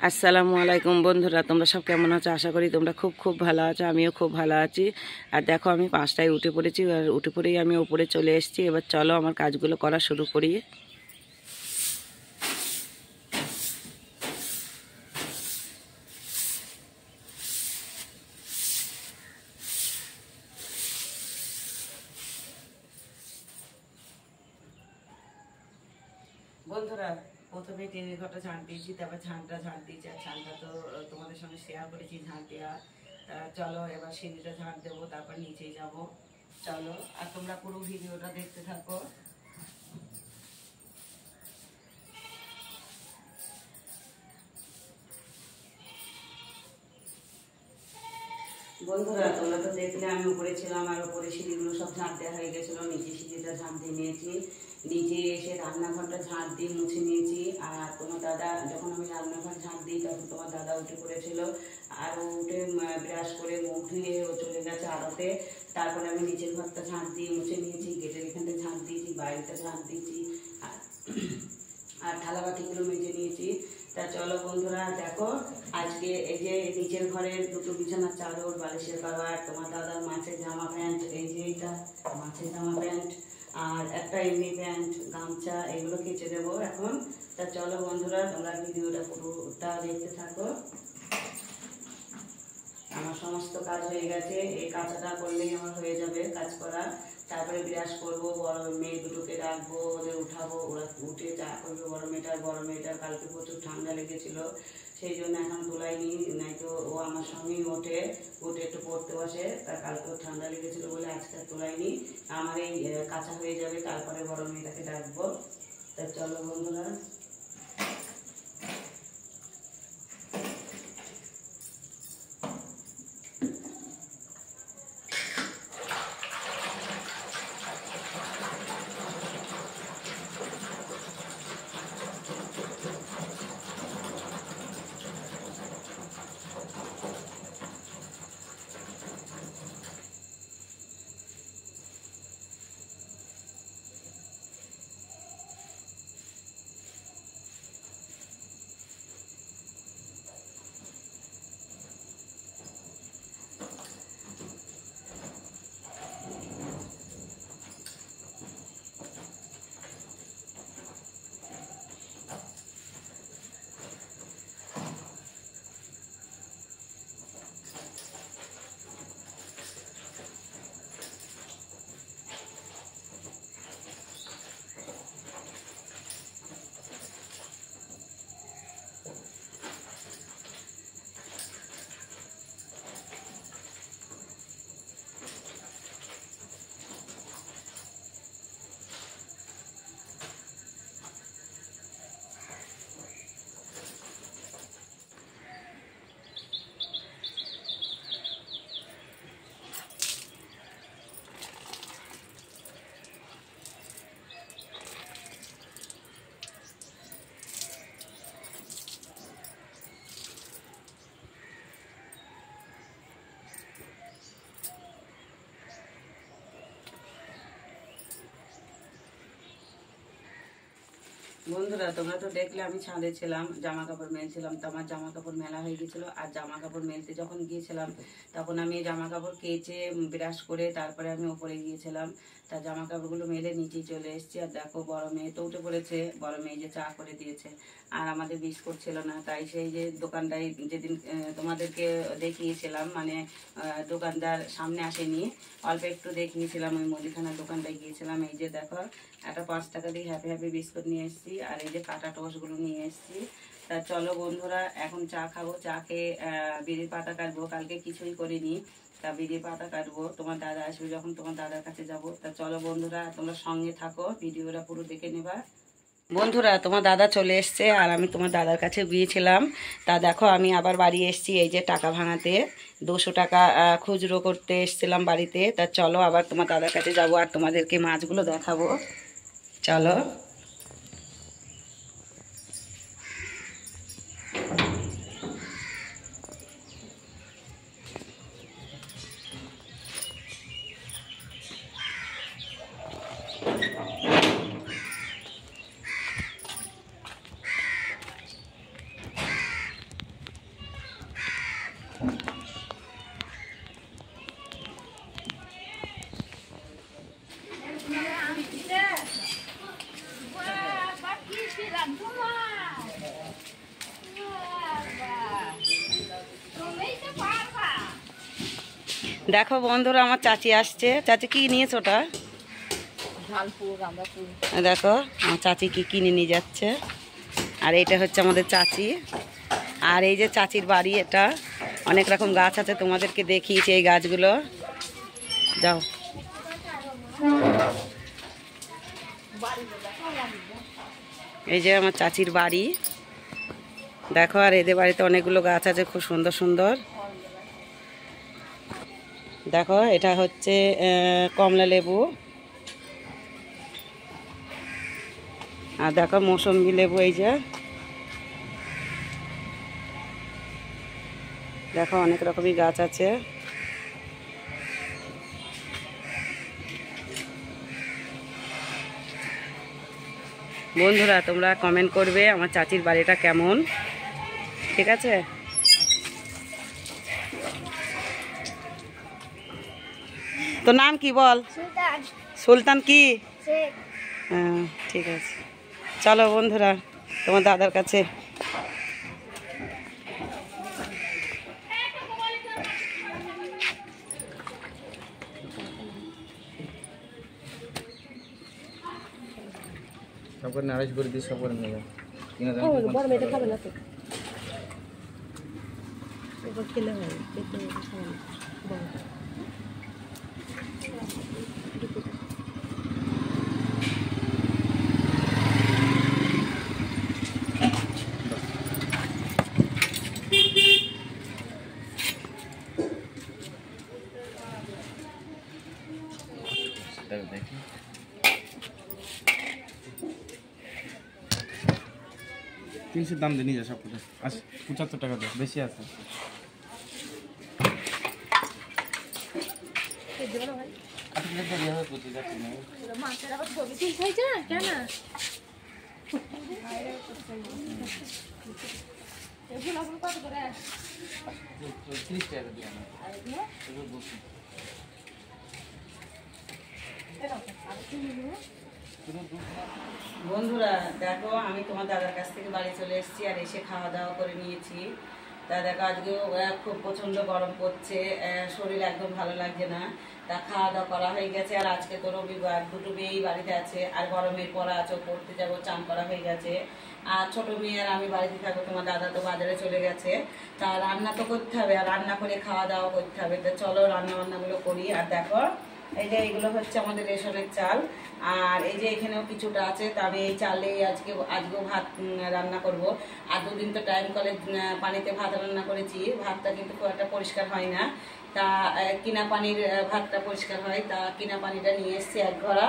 আসসালামু আলাইকুম বন্ধুরা, তোমরা সব কেমন আছো? আশা করি তোমরা খুব খুব ভালো আছো। আমিও খুব ভালো আছি। আর দেখো, আমি 5টায় উঠে পড়েছি, আর উঠে পড়েই আমি ওপরে চলে এসেছি। এবার চলো আমার কাজগুলো করা শুরু করি। বন্ধুরা, প্রথমে টেনের ঘরটা ঝাঁট দিয়েছি, তারপর ঝাঁট দিয়েছি। আর ঝাঁটটা তো তোমাদের সঙ্গে শেয়ার করেছি, ঝাঁট দেওয়া। চলো এবার সিঁড়িটা ঝাঁট দেবো, তারপর নিচেই যাব। চলো, আর তোমরা পুরো ভিডিওটা দেখতে থাকো। বন্ধুরা, তোমরা তো দেখলে আমি উপরে ছিলাম, আর উপরে সিঁড়িগুলো সব ঝাঁট দেওয়া হয়ে গেছিলো। নিচে সিঁড়িটা ঝাঁট দিয়ে নিয়েছি, নিচে এসে রান্নাঘরটা ঝাঁট দিয়ে মুছে নিয়েছি। আর তোমার দাদা, যখন আমি রান্নাঘর ঝাঁট দিই তখন তোমার দাদা উঠে পড়েছিল। আর ও উঠে ব্রাশ করে মুখ ধুয়ে ও চলে গেছে আড়তে। তারপরে আমি নিচের ঘরটা ঝাঁট দিয়ে মুছে নিয়েছি, গেটের এখানটা ঝাঁট দিয়েছি, বাইরেটা ঝাঁট দিয়েছি, আর থালা বাটিগুলো মেজে নিয়েছি। তা চলো বন্ধুরা, দেখো আজকে এই যে নিচের ঘরের দুটো বিছানার চাদর, বালিশের কভার, তোমার দাদার মাছের জামা প্যান্ট, এই যে এইটা মাছের জামা প্যান্ট, আর একটা এমনি প্যান্ট, গামছা, এগুলো কেচে দেবো এখন। তা চলো বন্ধুরা, তোমরা ভিডিওটা পুরোটা দেখতে থাকো। আমার সমস্ত কাজ হয়ে গেছে, এই কাঁচাটা করলেই আমার হয়ে যাবে কাজ করা। তারপরে বিরাজ করবো, বড় মেয়ে দুটোকে ডাকবো, ওদের উঠাবো, ওরা উঠে চা করবে। বড় মেয়েটার কালকে প্রচুর ঠান্ডা লেগেছিল, সেই জন্য এখন তোলাইনি, নয়তো ও আমার সঙ্গেই উঠে একটু পড়তে বসে। তার কালকেও ঠান্ডা লেগেছিল বলে আজকে তোলাইনি। আমার এই কাঁচা হয়ে যাবে, তারপরে বড় মেয়েটাকে ডাকবো। তা চলো বন্ধুরা। বন্ধুরা, তোমরা তো দেখলে আমি ছাদে ছিলাম, জামা কাপড় মেলছিলাম। তো আমার জামা কাপড় মেলা হয়ে গেছিলো। আর জামা কাপড় মেলতে যখন গিয়েছিলাম তখন আমি জামা কাপড় কেচে ব্রাশ করে তারপরে আমি ওপরে গিয়েছিলাম। তা জামা কাপড়গুলো মেলে নিচেই চলে এসেছি। আর দেখো, বড় মেয়ে তো উঠে পড়েছে। বড় মেয়ে যে চা করে দিয়েছে, আর আমাদের বিস্কুট ছিল না। তাই সেই যে দোকানটায় যেদিন তোমাদেরকে দেখিয়েছিলাম, মানে দোকানদার সামনে আসেনি, অল্প একটু দেখিয়েছিলাম, ওই মুদিখানার দোকানটায় গিয়েছিলাম। এই যে দেখো, একটা 5 টাকা দিয়ে হ্যাপি হ্যাপি বিস্কুট নিয়ে এসেছি, আর এই যে কাটা টোস্টগুলো নিয়ে এসেছি। তা চলো বন্ধুরা, এখন চা খাবো। চা খেয়ে বিড়ির পাতা কাটবো, কালকে কিছুই করিনি। তা বিড়ির পাতা কাটবো, তোমার দাদা আসবে যখন তোমার দাদার কাছে যাবো। তা চলো বন্ধুরা, তোমরা সঙ্গে থাকো, ভিডিওটা পুরো দেখে নেবা। বন্ধুরা, তোমার দাদা চলে এসছে, আর আমি তোমার দাদার কাছে গিয়েছিলাম। তা দেখো, আমি আবার বাড়ি এসেছি এই যে টাকা ভাঙাতে। 200 টাকা খুচরো করতে এসছিলাম বাড়িতে। তা চলো, আবার তোমার দাদার কাছে যাবো, আর তোমাদেরকে মাছগুলো দেখাবো। চলো। দেখো বন্ধুরা, আমার চাচি আসছে। চাচি কি নিয়েছো ওটা? দেখো আমার চাচি কি কিনে নিয়ে যাচ্ছে। আর এটা হচ্ছে আমাদের চাচি। আর এই যে চাচির বাড়ি, এটা অনেক রকম গাছ আছে, তোমাদেরকে দেখিয়েছি এই গাছগুলো। যাও, এই যে আমার চাচির বাড়ি দেখো। আর এদের বাড়িতে অনেকগুলো গাছ আছে, খুব সুন্দর সুন্দর। দেখো এটা হচ্ছে কমলা লেবু। আর দেখো মৌসুম্বি লেবু। এই যে দেখো অনেক রকমই গাছ আছে। বন্ধুরা তোমরা কমেন্ট করবে আমার চাচির বাড়িটা কেমন, ঠিক আছে? তো নাম কি বল? সুলতান কি? হ্যাঁ ঠিক আছে, চলো বন্ধুরা তোমার দাদার কাছে। নারাজ করে দিস সব করে নেবে কিনা দাম বড় মেয়েটা খাবে না তো এবার খেলে হয় পেটে বড় দেখি 300 দাম দিয়ে নিয়ে যা সব কিছু। 75 টাকা দাও, বেশি আছে। বন্ধুরা দেখো, আমি তোমার দাদার কাছ থেকে বাড়ি চলে এসেছি। আর এসে খাওয়া দাওয়া করে নিয়েছি। তা দেখো আজকেও খুব প্রচণ্ড গরম পড়ছে, শরীর একদম ভালো লাগছে না। তা খাওয়া দাওয়া করা হয়ে গেছে। আর আজকে তো রবিবার, দুটো মেয়েই বাড়িতে আছে। আর বড় মেয়ের পড়া আছে, পড়তে যাবো, চান করা হয়ে গেছে। আর ছোট মেয়ে আর আমি বাড়িতে থাকবো, তোমার দাদা তো বাজারে চলে গেছে। তা রান্না তো করতে হবে, আর রান্না করে খাওয়া দাওয়া করতে হবে। তো চলো রান্না বান্নাগুলো করি। আর দেখো এই যে এইগুলো হচ্ছে আমাদের রেশনের চাল। আর এই যে এখানেও কিছুটা আছে। তা আমি এই চালে আজকেও ভাত রান্না করব। আর দুদিন তো টাইম কলে পানিতে ভাত রান্না করেছি, ভাতটা কিন্তু খুব একটা পরিষ্কার হয় না। তা কিনা পানির ভাতটা পরিষ্কার হয়। তা কিনা পানিটা নিয়ে এসছি 1 ঘড়া।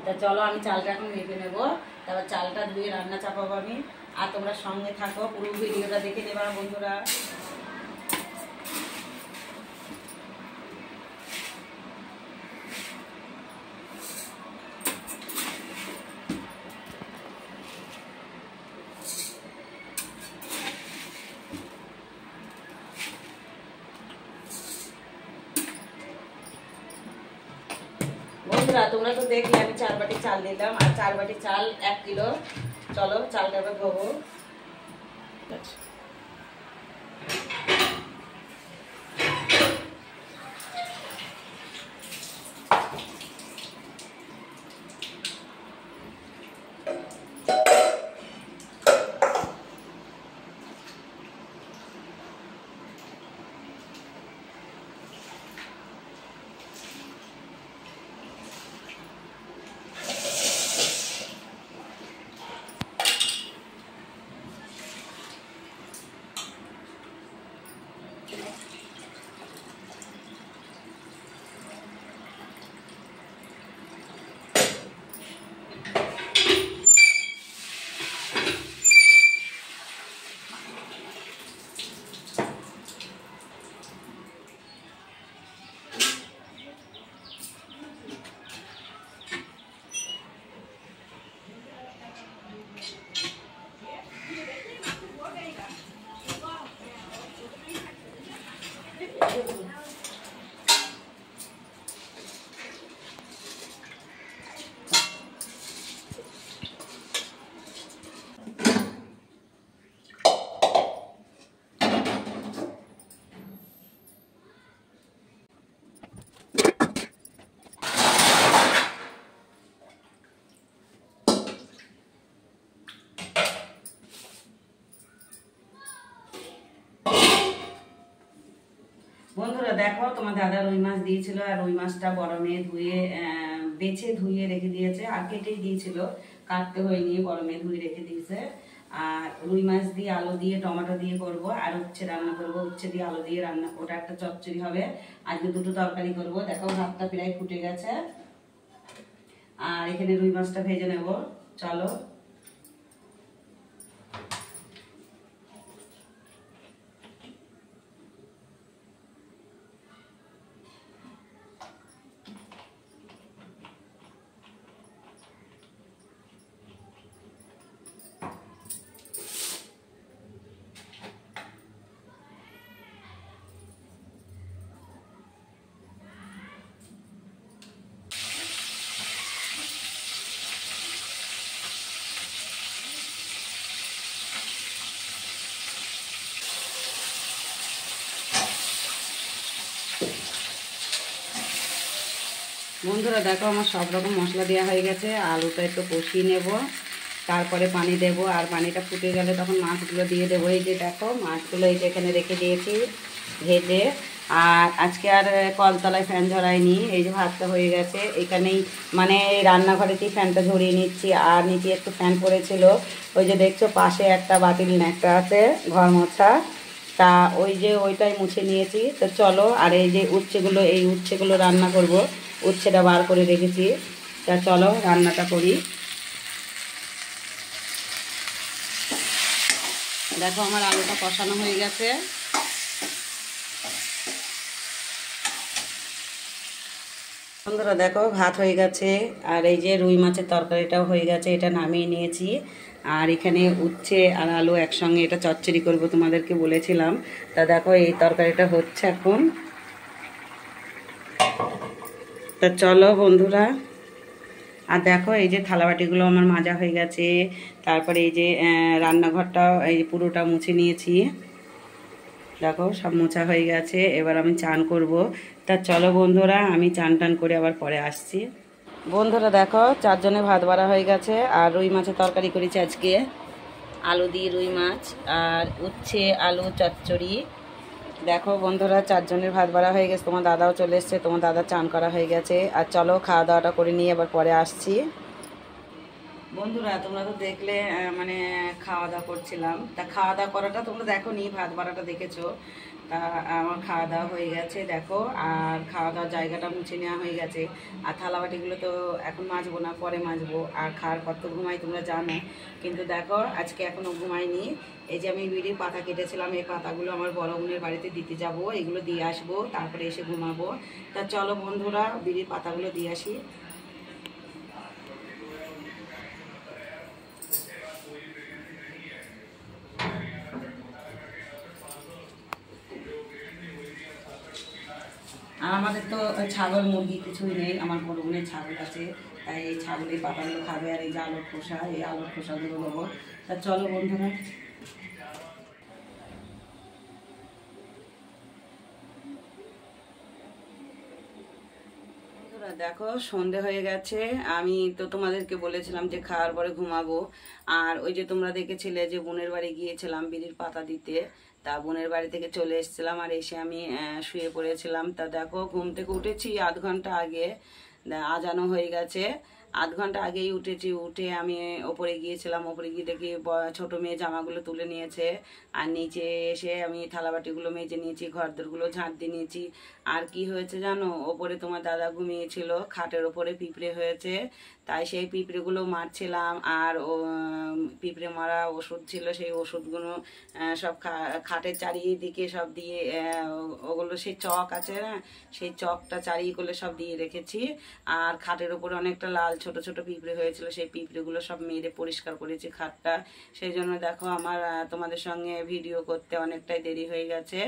তা চলো আমি চালটা এখন মেপে নেবো, তারপর চালটা ধুয়ে রান্না চাপাবো আমি। আর তোমরা সঙ্গে থাকো, পুরো ভিডিওটা দেখে নেবা বন্ধুরা। তোমরা তো দেখলে আমি 4 বাটি চাল দিলাম। আর 4 বাটি চাল 1 কিলো। চলো চালটা এবার ধোবো। দেখো তোমার দাদা রুই মাছ দিয়েছিল, আর রুই মাছটা বড় মেয়ে ধুয়ে বেছে ধুয়ে রেখে দিয়েছে, আর কেটেই দিয়েছিল, কাটতে হয়নি, বড় মেয়ে ধুয়ে রেখে দিয়েছে। আর রুই মাছ দিয়ে আলু দিয়ে টমেটো দিয়ে করব, আর উচ্ছে রান্না করব, উচ্ছে দিয়ে আলু দিয়ে রান্না, ওটা একটা চচ্চড়ি হবে। আজকে দুটো তরকারি করব। দেখো ভাতটা প্রায় ফুটে গেছে, আর এখানে রুই মাছটা ভেজে নেব। চলো। বন্ধুরা দেখো আমার সব রকম মশলা দেওয়া হয়ে গেছে, আলুটা একটু কষিয়ে নেব, তারপরে পানি দেব, আর পানিটা ফুটে গেলে তখন মাছগুলো দিয়ে দেবো। এই যে দেখো মাছগুলো এই যে এখানে রেখে দিয়েছি ভেজে। আর আজকে আর কলতলায় ফ্যান ঝরাইনি, এই যে ভাতটা হয়ে গেছে এখানেই, মানে এই রান্নাঘরেতেই ফ্যানটা ঝরিয়ে নিচ্ছি। আর নিচে একটু ফ্যান পড়েছিল, ওই যে দেখছো পাশে একটা বাতিল ন্যাকটা আছে ঘর মোছা, তা ওই যে ওইটাই মুছে নিয়েছি। তো চলো, আর এই যে উচ্ছেগুলো, এই উচ্ছেগুলো রান্না করব, উচ্ছেটা বার করে রেখেছি। তা চলো রান্নাটা করি। দেখো আমার আলুটা কষানো হয়ে গেছে। বন্ধুরা দেখো ভাত হয়ে গেছে, আর এই যে রুই মাছের তরকারিটাও হয়ে গেছে, এটা নামিয়ে নিয়েছি। আর এখানে উচ্ছে আর আলু একসঙ্গে এটা চচ্চড়ি করব, তোমাদেরকে বলেছিলাম। তা দেখো এই তরকারিটা হচ্ছে এখন। তা চলো বন্ধুরা, আর দেখো এই যে থালাবাটিগুলো আমার মাজা হয়ে গেছে, তারপরে এই যে রান্নাঘরটাও এই পুরোটা মুছে নিয়েছি। দেখো সব মোছা হয়ে গেছে, এবার আমি চান করব। তা চলো বন্ধুরা, আমি চান টান করে আবার পরে আসছি। বন্ধুরা দেখো 4 জনে ভাত বাড়া হয়ে গেছে, আর রুই মাছের তরকারি করেছি আজকে, আলু দিয়ে রুই মাছ, আর উচ্ছে আলু চচ্চড়ি। দেখো বন্ধুরা 4 জনের ভাত বাড়া হয়ে গেছে, তোমার দাদাও চলে এসছে, তোমার দাদা চান করা হয়ে গেছে। আর চলো খাওয়া দাওয়াটা করে নিয়ে আবার পরে আসছি। বন্ধুরা তোমরা তো দেখলে মানে খাওয়া দাওয়া করছিলাম, তা খাওয়া দাওয়া করাটা তোমরা দেখো নি, ভাত বাড়াটা দেখেছো। তা আমার খাওয়া দাওয়া হয়ে গেছে দেখো, আর খাওয়া দাওয়ার জায়গাটা মুছে নেওয়া হয়ে গেছে। আর থালাবাটিগুলো তো এখন মাজবো না, পরে মাজবো। আর খাওয়ার পর তো ঘুমাই তোমরা জানো, কিন্তু দেখো আজকে এখনও ঘুমাইনি। এই যে আমি বিড়ির পাতা কেটেছিলাম, এই পাতাগুলো আমার বড় বোনের বাড়িতে দিতে যাব, এগুলো দিয়ে আসবো, তারপরে এসে ঘুমাবো। তা চলো বন্ধুরা বিড়ির পাতাগুলো দিয়ে আসি। আর আমাদের তো ছাগল মুরগি কিছুই নেই, আমার বড় বোনের ছাগল আছে, তাই এই ছাগলের পাতাগুলো খাবে। আর এই যে আলুর খোসা, এই আলুর খোসাগুলো দেবো। তা চলো বন্ধুরা। দেখো সন্ধে হয়ে গেছে, আমি তো তোমাদেরকে বলেছিলাম যে খাওয়ার পরে ঘুমাবো। আর ওই যে তোমরা দেখেছিলে যে বোনের বাড়ি গিয়েছিলাম বিড়ির পাতা দিতে, তা বোনের বাড়ি থেকে চলে এসেছিলাম, আর এসে আমি শুয়ে পড়েছিলাম। তা দেখো ঘুম থেকে উঠেছি আধ ঘন্টা আগে, আজানো হয়ে গেছে। আধ ঘন্টা আগেই উঠেছি, উঠে আমি ওপরে গিয়েছিলাম, ওপরে গিয়ে দেখি ছোট মেয়ে জামাগুলো তুলে নিয়েছে। আর নিচে এসে আমি থালাবাটিগুলো মেজে নিয়েছি, ঘরদোরগুলো ঝাঁট দিয়ে নিয়েছি। আর কি হয়েছে জানো, ওপরে তোমার দাদা ঘুমিয়েছিল, খাটের ওপরে পিঁপড়ে হয়েছে, তাই সেই পিঁপড়েগুলো মারছিলাম। আর পিঁপড়ে মারা ওষুধ ছিল, সেই ওষুধগুলো সব খাটের চারিদিকে সব দিয়ে, ওগুলো সেই চক আছে না, সেই চকটা চারিগুলো সব দিয়ে রেখেছি। আর খাটের ওপরে অনেকটা লাল ছোট ছোট পিঁপড়ে হয়েছিল, সেই পিঁপড়েগুলো সব মেরে পরিষ্কার করেছি খাটটা। সেই জন্য দেখো আমার তোমাদের সঙ্গে ভিডিও করতে অনেকটাই দেরি হয়ে গেছে।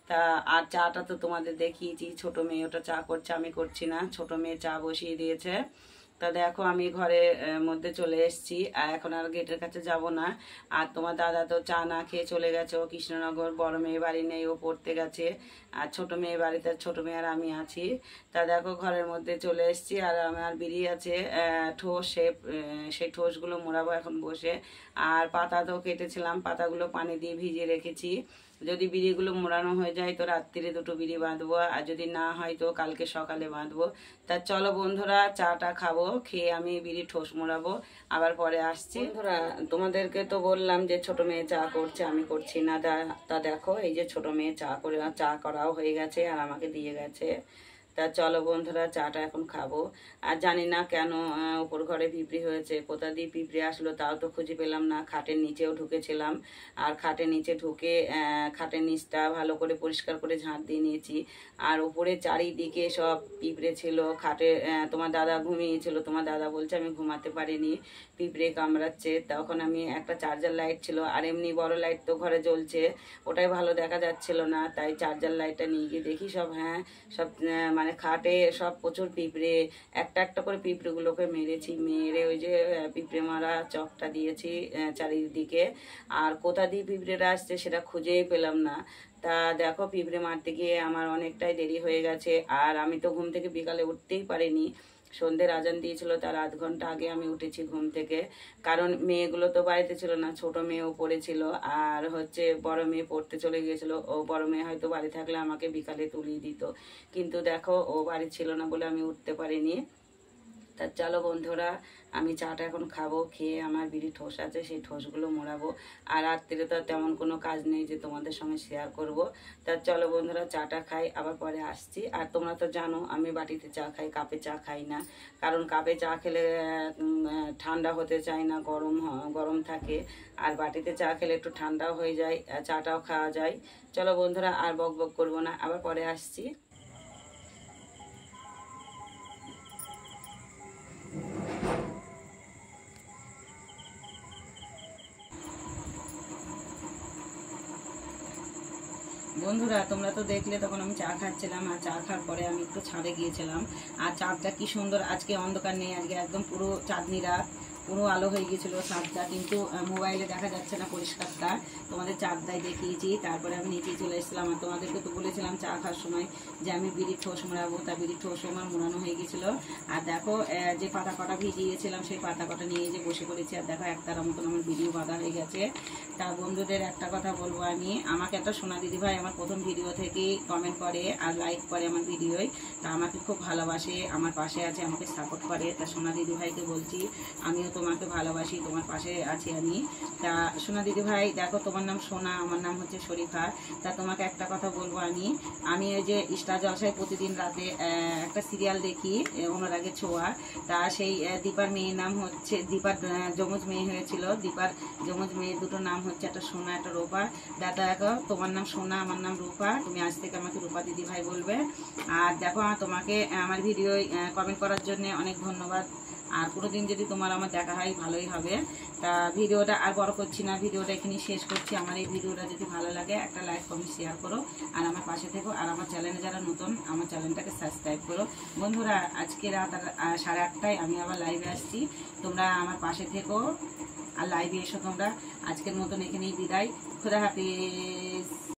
তা আর চাটা তো তোমাদের দেখিয়েছি, ছোট মেয়ে ওটা চা করছে, আমি করছি না, ছোট মেয়ে চা বসিয়ে দিয়েছে। তা দেখো আমি ঘরের মধ্যে চলে এসেছি, আর এখন আর গেটের কাছে যাব না। আর তোমার দাদা তো চা না খেয়ে চলে গেছে, ও কৃষ্ণনগর, বড় মেয়ে বাড়ি নেই, ও পড়তে গেছে। আর ছোট মেয়ে বাড়িতে ছোট মেয়ে আর আমি আছি। তা দেখো ঘরের মধ্যে চলে এসেছি, আর আমার বিড়ি আছে ঠোস, সেই ঠোসগুলো মোড়াবো এখন বসে। আর পাতা তো কেটেছিলাম, পাতাগুলো পানি দিয়ে ভিজিয়ে রেখেছি। যদি বিড়িগুলো মোড়ানো হয়ে যায় তো রাত্রিরে 2টো বিড়ি বাঁধবো, আর যদি না হয় তো কালকে সকালে বাঁধবো। তা চলো বন্ধুরা চাটা খাবো, খেয়ে আমি বিড়ি ঠোস মোড়াবো, আবার পরে আসছি। বন্ধুরা তোমাদেরকে তো বললাম যে ছোট মেয়ে চা করছে, আমি করছি না। তা দেখো এই যে ছোট মেয়ে চা করাও হয়ে গেছে আর আমাকে দিয়ে গেছে। তা চলো বন্ধুরা চাটা এখন খাবো। আর জানি না কেন উপর ঘরে পিঁপড়ে হয়েছে, কোথা দিয়ে পিঁপড়ে আসলো তাও তো খুঁজে পেলাম না। খাটের নিচেও ঢুকেছিলাম, আর খাটের নিচে ঢুকে খাটের নিচটা ভালো করে পরিষ্কার করে ঝাঁট দিয়ে নিয়েছি। আর উপরে চারিদিকে সব পিঁপড়ে ছিল। খাটে তোমার দাদা ঘুমিয়েছিল, তোমার দাদা বলছে আমি ঘুমাতে পারিনি, পিঁপড়ে কামড়াচ্ছে। তখন আমি একটা চার্জার লাইট ছিল, আর এমনি বড় লাইট তো ঘরে জ্বলছে, ওটাই ভালো দেখা যাচ্ছিল না, তাই চার্জার লাইটটা নিয়ে গিয়ে দেখি সব সব মানে খাটে সব প্রচুর পিঁপড়ে। একটা একটা করে পিঁপড়েগুলোকে মেরেছি, মেরে ওই যে পিঁপড়ে মারা চকটা দিয়েছি চারিদিকে। আর কোথা দিয়ে পিঁপড়েরা আসছে সেটা খুঁজেই পেলাম না। তা দেখো পিঁপড়ে মারতে গিয়ে আমার অনেকটাই দেরি হয়ে গেছে। আর আমি তো ঘুম থেকে বিকালে উঠতেই পারিনি, সন্ধ্যের আজান দিয়েছিল তার আধ ঘন্টা আগে আমি উঠেছি ঘুম থেকে। কারণ মেয়েগুলো তো বাড়িতে ছিল না, ছোট মেয়েও পড়েছিল, আর বড় মেয়ে পড়তে চলে গিয়েছিল। ও বড় মেয়ে হয়তো বাড়ি থাকলে আমাকে বিকালে তুলিয়ে দিত, কিন্তু দেখো ও বাড়ি ছিল না বলে আমি উঠতে পারিনি। তা চলো বন্ধুরা আমি চাটা এখন খাবো, খেয়ে আমার বিড়ি ঠোস আছে সেই ঠোসগুলো মোড়াবো। আর রাত্রিরে তো তেমন কোনো কাজ নেই যে তোমাদের সঙ্গে শেয়ার করব। তা চলো বন্ধুরা চাটা খাই, আবার পরে আসছি। আর তোমরা তো জানো আমি বাটিতে চা খাই, কাপে চা খাই না। কারণ কাপে চা খেলে ঠান্ডা হতে চায় না, গরম থাকে। আর বাটিতে চা খেলে একটু ঠান্ডাও হয়ে যায়, চাটাও খাওয়া যায়। চলো বন্ধুরা আর বক বক করবো না, আবার পরে আসছি। বন্ধুরা তোমরা তো দেখলে তখন আমি চা খাচ্ছিলাম, আর চা খাওয়ার পরে আমি একটু ছাদে গিয়েছিলাম। আর চাঁদটা কি সুন্দর, আজকে অন্ধকার নেই, আজকে একদম পুরো চাঁদনি রাত, পুরো আলো হয়ে গিয়েছিল চাঁদটা, কিন্তু মোবাইলে দেখা যাচ্ছে না পরিষ্কারটা। তোমাদের চাঁদটাই দেখিয়েছি। তারপরে আমি নিচে চলে এসেছিলাম, আর তোমাদেরকে তো বলেছিলাম চা খাওয়ার সময় যে আমি বিড়ির ঠোস মোড়াবো, তা বিড়ির ঠোস আমার মোড়ানো হয়ে গেছিল। আর দেখো যে পাতা কটা ভিজিয়েছিলাম সেই পাতা কটা নিয়ে যে বসে পড়েছি, আর দেখো একটার মতন আমার ভিডিও বাঁধা হয়ে গেছে। তা বন্ধুদের একটা কথা বলবো, আমি আমাকে একটা সোনা দিদিভাই আমার প্রথম ভিডিও থেকেই কমেন্ট করে আর লাইক করে আমার ভিডিওয়। তা আমাকে খুব ভালোবাসে, আমার পাশে আছে, আমাকে সাপোর্ট করে। তা সোনা দিদিভাইকে বলছি আমিও তোমাকে ভালোবাসি, তোমার পাশে আছি আমি। তা সোনা দিদিভাই দেখো তোমার নাম সোনা, আমার নাম হচ্ছে শরীফা। তা তোমাকে একটা কথা বলবো, আমি ওই যে স্টার জলসায় প্রতিদিন রাতে একটা সিরিয়াল দেখি অনুরাগের ছোঁয়া। তা সেই দীপার মেয়ের নাম হচ্ছে, দীপার যমজ মেয়ে হয়েছিল, দীপার যমজ মেয়ে দুটো নাম হচ্ছে একটা সোনা একটা রূপা। দাদা দেখো তোমার নাম সোনা আমার নাম রূপা, তুমি আজ থেকে আমাকে রূপা দিদি ভাই বলবে। আর দেখো তোমাকে আমার ভিডিও কমেন্ট করার জন্য অনেক ধন্যবাদ। আর কোনোদিন যদি তোমার আমার দেখা হয় ভালোই হবে। তা ভিডিওটা আর বড় করছি না, ভিডিওটা এখানেই শেষ করছি। আমার এই ভিডিওটা যদি ভালো লাগে একটা লাইক কমেন্ট শেয়ার করো, আর আমার পাশে থেকো। আর আমার চ্যানেলে যারা নতুন আমার চ্যানেলটাকে সাবস্ক্রাইব করো। বন্ধুরা আজকে রাত 8:30টায় আমি আবার লাইভে আসছি, তোমরা আমার পাশে থেকো আর লাইভে এসো তোমরা। আজকের মতন এখানেই বিদায়, খোদা হাফেজ।